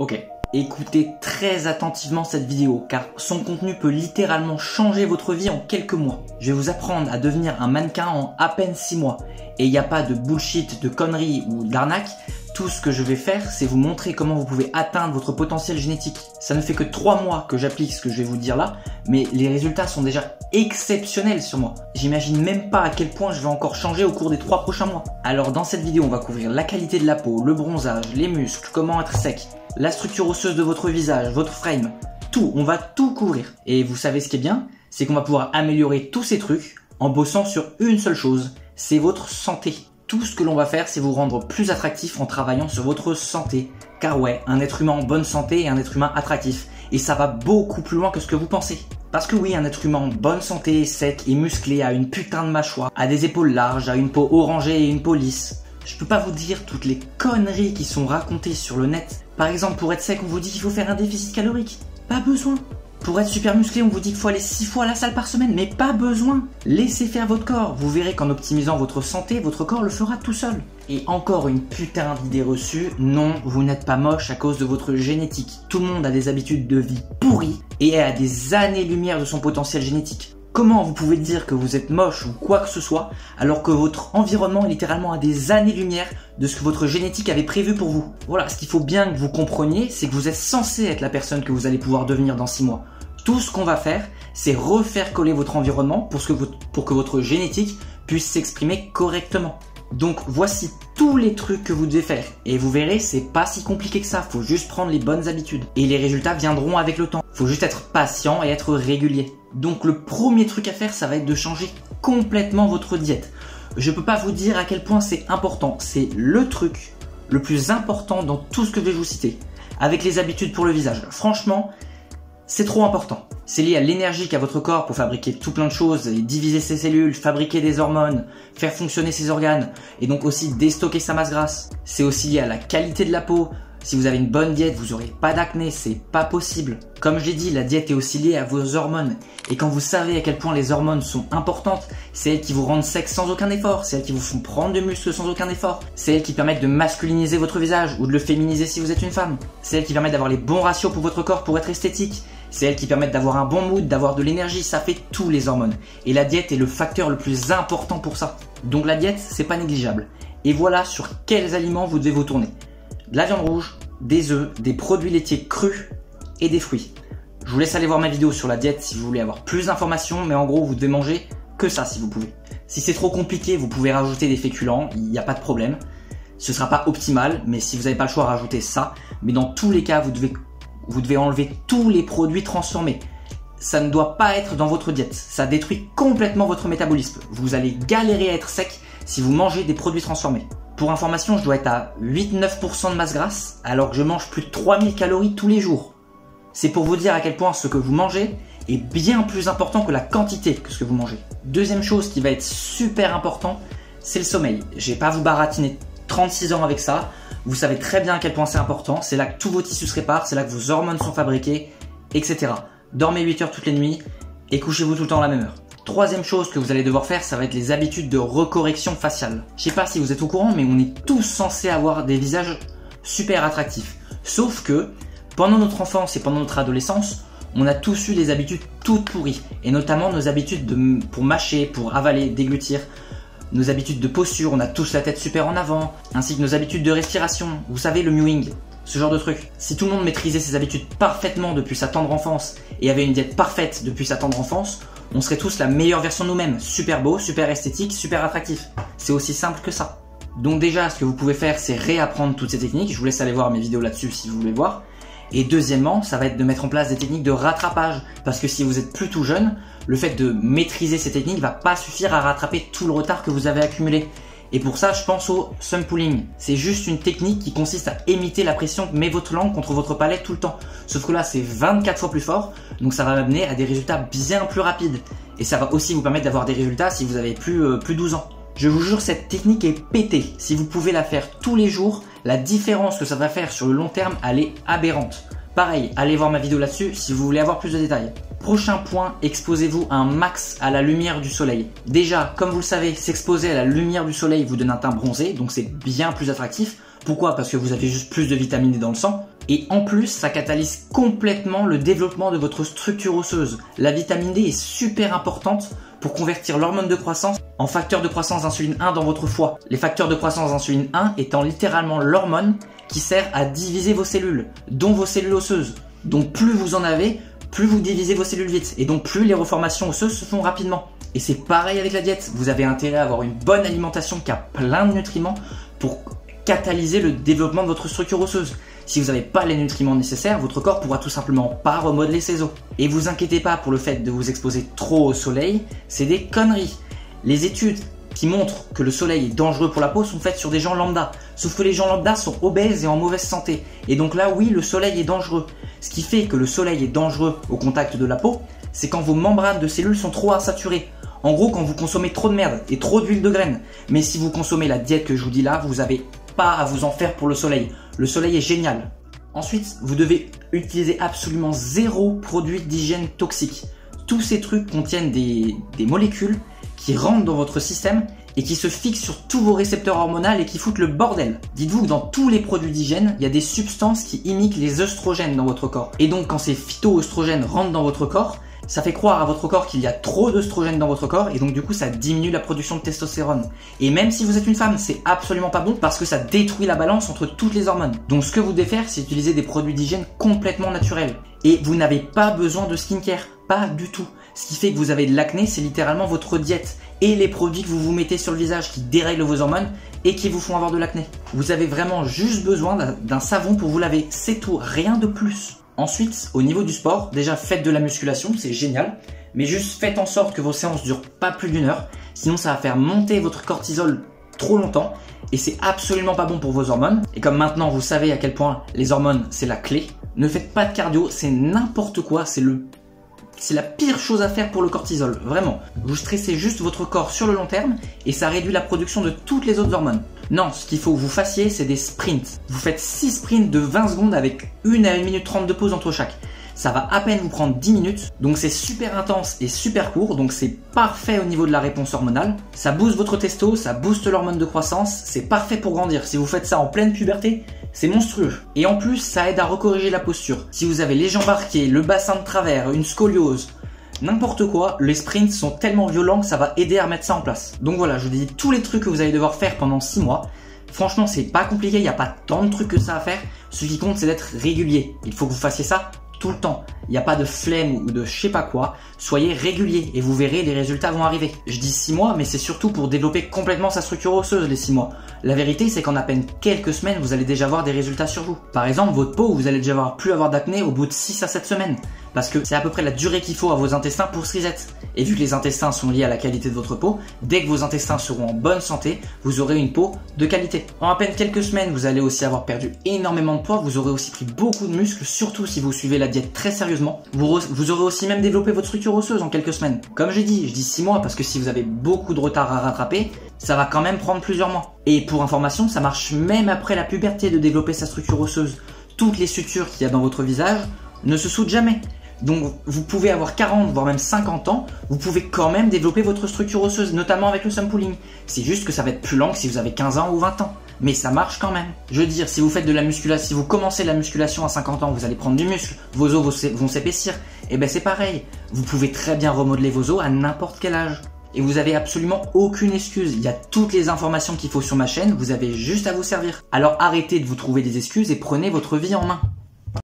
Ok, écoutez très attentivement cette vidéo car son contenu peut littéralement changer votre vie en quelques mois. Je vais vous apprendre à devenir un mannequin en à peine 6 mois. Et il n'y a pas de bullshit, de conneries ou d'arnaque. Tout ce que je vais faire, c'est vous montrer comment vous pouvez atteindre votre potentiel génétique. Ça ne fait que 3 mois que j'applique ce que je vais vous dire là, mais les résultats sont déjà exceptionnels sur moi. J'imagine même pas à quel point je vais encore changer au cours des 3 prochains mois. Alors dans cette vidéo, on va couvrir la qualité de la peau, le bronzage, les muscles, comment être sec, la structure osseuse de votre visage, votre frame, tout, on va tout couvrir. Et vous savez ce qui est bien, c'est qu'on va pouvoir améliorer tous ces trucs en bossant sur une seule chose, c'est votre santé. Tout ce que l'on va faire, c'est vous rendre plus attractif en travaillant sur votre santé. Car ouais, un être humain en bonne santé est un être humain attractif. Et ça va beaucoup plus loin que ce que vous pensez. Parce que oui, un être humain en bonne santé, sec et musclé, a une putain de mâchoire, a des épaules larges, a une peau orangée et une peau lisse. Je peux pas vous dire toutes les conneries qui sont racontées sur le net. Par exemple, pour être sec, on vous dit qu'il faut faire un déficit calorique. Pas besoin. Pour être super musclé, on vous dit qu'il faut aller 6 fois à la salle par semaine, mais pas besoin. Laissez faire votre corps. Vous verrez qu'en optimisant votre santé, votre corps le fera tout seul. Et encore une putain d'idée reçue, non, vous n'êtes pas moche à cause de votre génétique. Tout le monde a des habitudes de vie pourries et est à des années-lumière de son potentiel génétique. Comment vous pouvez dire que vous êtes moche ou quoi que ce soit alors que votre environnement est littéralement à des années-lumière de ce que votre génétique avait prévu pour vous? Voilà, ce qu'il faut bien que vous compreniez, c'est que vous êtes censé être la personne que vous allez pouvoir devenir dans 6 mois. Tout ce qu'on va faire, c'est refaire coller votre environnement pour que votre génétique puisse s'exprimer correctement. Donc voici tous les trucs que vous devez faire et vous verrez, c'est pas si compliqué que ça, faut juste prendre les bonnes habitudes et les résultats viendront avec le temps. Faut juste être patient et être régulier. Donc le premier truc à faire, ça va être de changer complètement votre diète. Je peux pas vous dire à quel point c'est important, c'est le truc le plus important dans tout ce que je vais vous citer. Avec les habitudes pour le visage, franchement, c'est trop important. C'est lié à l'énergie qu'a votre corps pour fabriquer tout plein de choses et diviser ses cellules, fabriquer des hormones, faire fonctionner ses organes et donc aussi déstocker sa masse grasse. C'est aussi lié à la qualité de la peau. Si vous avez une bonne diète, vous n'aurez pas d'acné, c'est pas possible. Comme je l'ai dit, la diète est aussi liée à vos hormones. Et quand vous savez à quel point les hormones sont importantes, c'est elles qui vous rendent sec sans aucun effort, c'est elles qui vous font prendre du muscle sans aucun effort, c'est elles qui permettent de masculiniser votre visage ou de le féminiser si vous êtes une femme, c'est elles qui permettent d'avoir les bons ratios pour votre corps pour être esthétique, c'est elles qui permettent d'avoir un bon mood, d'avoir de l'énergie, ça fait tous les hormones. Et la diète est le facteur le plus important pour ça. Donc la diète, c'est pas négligeable. Et voilà sur quels aliments vous devez vous tourner. De la viande rouge, des œufs, des produits laitiers crus et des fruits. Je vous laisse aller voir ma vidéo sur la diète si vous voulez avoir plus d'informations, mais en gros vous devez manger que ça si vous pouvez. Si c'est trop compliqué, vous pouvez rajouter des féculents, il n'y a pas de problème. Ce sera pas optimal, mais si vous n'avez pas le choix, rajoutez ça. Mais dans tous les cas, vous devez enlever tous les produits transformés. Ça ne doit pas être dans votre diète, ça détruit complètement votre métabolisme. Vous allez galérer à être sec si vous mangez des produits transformés. Pour information, je dois être à 8-9% de masse grasse alors que je mange plus de 3000 calories tous les jours. C'est pour vous dire à quel point ce que vous mangez est bien plus important que la quantité que ce que vous mangez. Deuxième chose qui va être super important, c'est le sommeil. Je vais pas vous baratiner 36 ans avec ça. Vous savez très bien à quel point c'est important. C'est là que tous vos tissus se réparent, c'est là que vos hormones sont fabriquées, etc. Dormez 8 heures toutes les nuits et couchez-vous tout le temps à la même heure. Troisième chose que vous allez devoir faire, ça va être les habitudes de recorrection faciale. Je sais pas si vous êtes au courant, mais on est tous censés avoir des visages super attractifs. Sauf que pendant notre enfance et pendant notre adolescence, on a tous eu des habitudes toutes pourries. Et notamment nos habitudes pour mâcher, pour avaler, déglutir. Nos habitudes de posture, on a tous la tête super en avant. Ainsi que nos habitudes de respiration. Vous savez, le mewing. Ce genre de truc. Si tout le monde maîtrisait ses habitudes parfaitement depuis sa tendre enfance et avait une diète parfaite depuis sa tendre enfance, on serait tous la meilleure version de nous-mêmes. Super beau, super esthétique, super attractif. C'est aussi simple que ça. Donc déjà, ce que vous pouvez faire, c'est réapprendre toutes ces techniques. Je vous laisse aller voir mes vidéos là-dessus si vous voulez voir. Et deuxièmement, ça va être de mettre en place des techniques de rattrapage. Parce que si vous êtes plus tout jeune, le fait de maîtriser ces techniques va pas suffire à rattraper tout le retard que vous avez accumulé. Et pour ça, je pense au thumb pulling. C'est juste une technique qui consiste à imiter la pression que met votre langue contre votre palais tout le temps. Sauf que là, c'est 24 fois plus fort, donc ça va amener à des résultats bien plus rapides. Et ça va aussi vous permettre d'avoir des résultats si vous avez plus 12 ans. Je vous jure, cette technique est pétée. Si vous pouvez la faire tous les jours, la différence que ça va faire sur le long terme, elle est aberrante. Pareil, allez voir ma vidéo là-dessus si vous voulez avoir plus de détails. Prochain point, exposez-vous un max à la lumière du soleil. Déjà, comme vous le savez, s'exposer à la lumière du soleil vous donne un teint bronzé, donc c'est bien plus attractif. Pourquoi? Parce que vous avez juste plus de vitamine D dans le sang. Et en plus, ça catalyse complètement le développement de votre structure osseuse. La vitamine D est super importante pour convertir l'hormone de croissance en facteur de croissance d'insuline 1 dans votre foie. Les facteurs de croissance d'insuline 1 étant littéralement l'hormone qui sert à diviser vos cellules, dont vos cellules osseuses. Donc plus vous en avez, plus vous divisez vos cellules vite, et donc plus les reformations osseuses se font rapidement. Et c'est pareil avec la diète, vous avez intérêt à avoir une bonne alimentation qui a plein de nutriments pour catalyser le développement de votre structure osseuse. Si vous n'avez pas les nutriments nécessaires, votre corps pourra tout simplement pas remodeler ses os. Et vous inquiétez pas pour le fait de vous exposer trop au soleil, c'est des conneries. Les études qui montrent que le soleil est dangereux pour la peau sont faites sur des gens lambda. Sauf que les gens lambda sont obèses et en mauvaise santé. Et donc là, oui, le soleil est dangereux. Ce qui fait que le soleil est dangereux au contact de la peau, c'est quand vos membranes de cellules sont trop insaturées. En gros, quand vous consommez trop de merde et trop d'huile de graines. Mais si vous consommez la diète que je vous dis là, vous n'avez pas à vous en faire pour le soleil. Le soleil est génial. Ensuite, vous devez utiliser absolument 0 produit d'hygiène toxique. Tous ces trucs contiennent des molécules qui rentrent dans votre système et qui se fixent sur tous vos récepteurs hormonaux et qui foutent le bordel. Dites-vous que dans tous les produits d'hygiène, il y a des substances qui imitent les œstrogènes dans votre corps. Et donc quand ces phytoœstrogènes rentrent dans votre corps, ça fait croire à votre corps qu'il y a trop d'œstrogènes dans votre corps et donc du coup ça diminue la production de testostérone. Et même si vous êtes une femme, c'est absolument pas bon parce que ça détruit la balance entre toutes les hormones. Donc ce que vous devez faire, c'est utiliser des produits d'hygiène complètement naturels. Et vous n'avez pas besoin de skincare, pas du tout. Ce qui fait que vous avez de l'acné, c'est littéralement votre diète et les produits que vous vous mettez sur le visage qui dérèglent vos hormones et qui vous font avoir de l'acné. Vous avez vraiment juste besoin d'un savon pour vous laver, c'est tout, rien de plus. Ensuite, au niveau du sport, déjà faites de la musculation, c'est génial, mais juste faites en sorte que vos séances durent pas plus d'1 heure, sinon ça va faire monter votre cortisol trop longtemps et c'est absolument pas bon pour vos hormones. Et comme maintenant vous savez à quel point les hormones c'est la clé, ne faites pas de cardio, c'est n'importe quoi, c'est la pire chose à faire pour le cortisol, vraiment. Vous stressez juste votre corps sur le long terme et ça réduit la production de toutes les autres hormones. Non, ce qu'il faut que vous fassiez, c'est des sprints. Vous faites 6 sprints de 20 secondes avec 1 à 1 minute 30 de pause entre chaque. Ça va à peine vous prendre 10 minutes, donc c'est super intense et super court, donc c'est parfait au niveau de la réponse hormonale. Ça booste votre testo, ça booste l'hormone de croissance, c'est parfait pour grandir. Si vous faites ça en pleine puberté, c'est monstrueux. Et en plus, ça aide à recorriger la posture. Si vous avez les jambes arquées, le bassin de travers, une scoliose, n'importe quoi, les sprints sont tellement violents que ça va aider à remettre ça en place. Donc voilà, je vous dis tous les trucs que vous allez devoir faire pendant 6 mois. Franchement, c'est pas compliqué, il n'y a pas tant de trucs que ça à faire. Ce qui compte, c'est d'être régulier. Il faut que vous fassiez ça tout le temps. Il n'y a pas de flemme ou de je sais pas quoi. Soyez régulier et vous verrez, les résultats vont arriver. Je dis 6 mois, mais c'est surtout pour développer complètement sa structure osseuse les 6 mois. La vérité, c'est qu'en à peine quelques semaines, vous allez déjà voir des résultats sur vous. Par exemple, votre peau, vous allez déjà plus avoir d'acné au bout de 6 à 7 semaines. Parce que c'est à peu près la durée qu'il faut à vos intestins pour se reset. Et vu que les intestins sont liés à la qualité de votre peau, dès que vos intestins seront en bonne santé, vous aurez une peau de qualité. En à peine quelques semaines, vous allez aussi avoir perdu énormément de poids, vous aurez aussi pris beaucoup de muscles, surtout si vous suivez la diète très sérieusement. Vous aurez aussi même développé votre structure osseuse en quelques semaines. Comme je dis 6 mois parce que si vous avez beaucoup de retard à rattraper, ça va quand même prendre plusieurs mois. Et pour information, ça marche même après la puberté de développer sa structure osseuse. Toutes les sutures qu'il y a dans votre visage ne se soudent jamais. Donc vous pouvez avoir 40 voire même 50 ans, vous pouvez quand même développer votre structure osseuse, notamment avec le sun pulling. C'est juste que ça va être plus lent que si vous avez 15 ans ou 20 ans. Mais ça marche quand même. Je veux dire, si vous faites de la musculation, si vous commencez la musculation à 50 ans, vous allez prendre du muscle, vos os vont s'épaissir. Et ben c'est pareil, vous pouvez très bien remodeler vos os à n'importe quel âge. Et vous avez absolument aucune excuse. Il y a toutes les informations qu'il faut sur ma chaîne, vous avez juste à vous servir. Alors arrêtez de vous trouver des excuses et prenez votre vie en main.